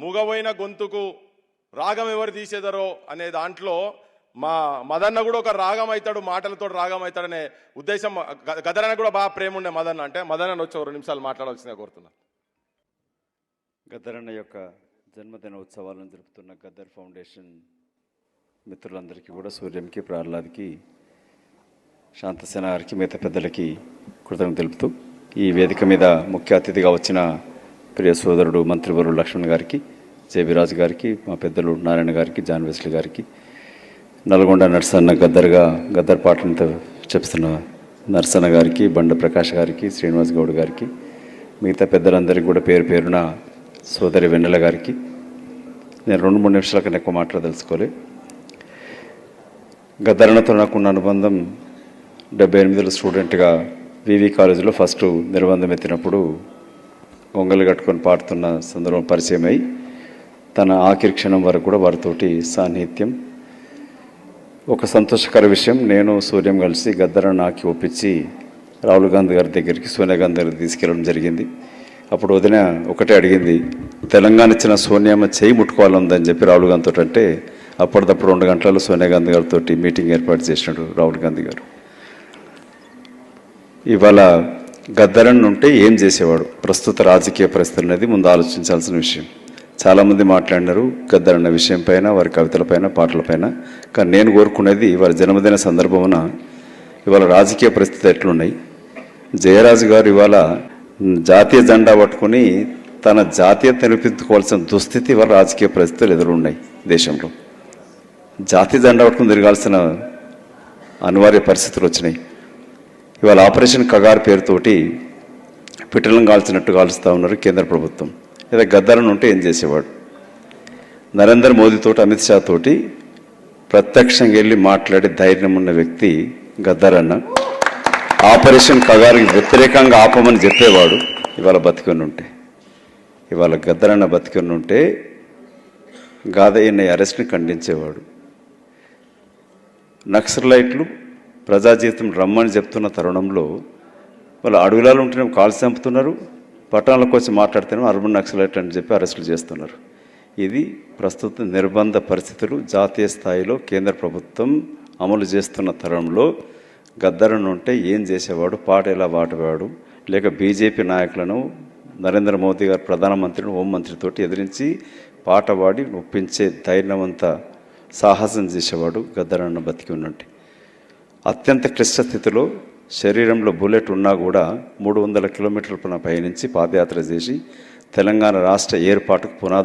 మూగబోయిన గొంతుకు రాగం ఎవరు తీసేదరో అనే దాంట్లో మా మదన్న కూడా ఒక రాగం అవుతాడు, మాటలతో రాగం అవుతాడనే ఉద్దేశం. గదరన్న కూడా బాగా ప్రేమ ఉండే మదన్న అంటే. మదన్న వచ్చి 2 నిమిషాలు మాట్లాడాల్సిందిగా కోరుతున్నా. గద్దరన్న యొక్క జన్మదిన ఉత్సవాలను జరుపుతున్న గద్దర్ ఫౌండేషన్ మిత్రులందరికీ కూడా, సూర్యంకి, ప్రహ్లాద్కి, శాంతసేన గారికి, మిగతా పెద్దలకి కృతజ్ఞతలు తెలుపుతూ, ఈ వేదిక మీద ముఖ్య అతిథిగా వచ్చిన ప్రియ సోదరుడు మంత్రివర్యులు లక్ష్మణ్ గారికి, జేబీ రాజు గారికి, మా పెద్దలు నారాయణ గారికి, జాన్ వెస్లీ గారికి, నల్గొండ నర్సన్న గద్దర్ పాటలతో చెప్తున్న నర్సన్న గారికి, బండ ప్రకాష్ గారికి, శ్రీనివాస్ గౌడ్ గారికి, మిగతా పెద్దలందరికీ కూడా పేరు పేరున, సోదరి వెన్నెల గారికి. నేను 2-3 నిమిషాల కన్నా ఎక్కువ మాట్లాడదలుచుకోలే. గద్దరన్నతో నాకున్న అనుబంధం 78లో స్టూడెంట్గా వివి కాలేజీలో ఫస్ట్ నిర్బంధం ఎత్తినప్పుడు గొంగలు కట్టుకొని పాడుతున్న సందర్భం పరిచయం అయి, తన ఆఖరి క్షణం వరకు కూడా వారితోటి సాన్నిహిత్యం. ఒక సంతోషకర విషయం, నేను సూర్యం కలిసి గద్దరన్న నాకి ఒప్పించి రాహుల్ గాంధీ గారి దగ్గరికి, సోనియా గాంధీ గారికి తీసుకెళ్ళడం జరిగింది. అప్పుడు వదిన ఒకటే అడిగింది, తెలంగాణ ఇచ్చిన సోనియామ్మ చేయి ముట్టుకోవాలందని చెప్పి రాహుల్ గాంధీతో. అంటే అప్పటిదప్పుడు 2 గంటలలో సోనియా గాంధీ గారితో మీటింగ్ ఏర్పాటు చేసినాడు రాహుల్ గాంధీ గారు. ఇవాళ గద్దరన్న ఉంటే ఏం చేసేవాడు, ప్రస్తుత రాజకీయ పరిస్థితులు అనేది ముందు ఆలోచించాల్సిన విషయం. చాలామంది మాట్లాడినారు గద్దరన్న విషయం పైన, వారి కవితలపైన, పాటలపైన. కానీ నేను కోరుకునేది, వారి జన్మదిన సందర్భమున ఇవాళ రాజకీయ పరిస్థితులు ఎట్లున్నాయి. జయరాజు గారు ఇవాళ జాతీయ జెండా పట్టుకుని తన జాతీయత నిరూపించుకోవాల్సిన దుస్థితి ఇవాళ రాజకీయ పరిస్థితులు ఎదురున్నాయి దేశంలో. జాతీయ జెండా పట్టుకుని తిరగాల్సిన అనివార్య పరిస్థితులు వచ్చినాయి. ఇవాళ ఆపరేషన్ కగార్ పేరుతోటి పిట్టలను కాల్చినట్టు కాల్చుతూ ఉన్నారు కేంద్ర ప్రభుత్వం. లేదా గద్దరన్న ఉంటే ఏం చేసేవాడు? నరేంద్ర మోదీతో, అమిత్ షా తోటి ప్రత్యక్షంగా వెళ్ళి మాట్లాడే ధైర్యం ఉన్న వ్యక్తి గద్దరన్న. ఆపరేషన్ కగారుకి వ్యతిరేకంగా ఆపమని చెప్పేవాడు. ఇవాళ బతికొని ఉంటే, ఇవాళ గద్దరన్న బతికొని ఉంటే గాదయ్యన్న అరెస్ట్ని ఖండించేవాడు. నక్సలైట్లు ప్రజా జీవితం రమ్మని చెప్తున్న తరుణంలో వాళ్ళు అడవులలో ఉంటేనే కాల్చి చంపుతున్నారు, పట్టణాలకు వచ్చి మాట్లాడితేనే అర్బన్ నక్సలైట్ అని చెప్పి అరెస్టులు చేస్తున్నారు. ఇది ప్రస్తుత నిర్బంధ పరిస్థితులు జాతీయ స్థాయిలో కేంద్ర ప్రభుత్వం అమలు చేస్తున్న తరుణంలో గద్దరన్న ఉంటే ఏం చేసేవాడు, పాట ఎలా పాడేవాడు? లేక బీజేపీ నాయకులను, నరేంద్ర మోదీ గారు ప్రధానమంత్రిని, హోంమంత్రితోటి ఎదిరించి పాట పాడి ఒప్పించే ధైర్యవంత సాహసం చేసేవాడు గద్దరన్న బతికి ఉన్నట్టు. అత్యంత క్లిష్ట స్థితిలో శరీరంలో బుల్లెట్ ఉన్నా కూడా 300 కిలోమీటర్ల పయనించి పాదయాత్ర చేసి తెలంగాణ రాష్ట్ర ఏర్పాటుకు పునాదులు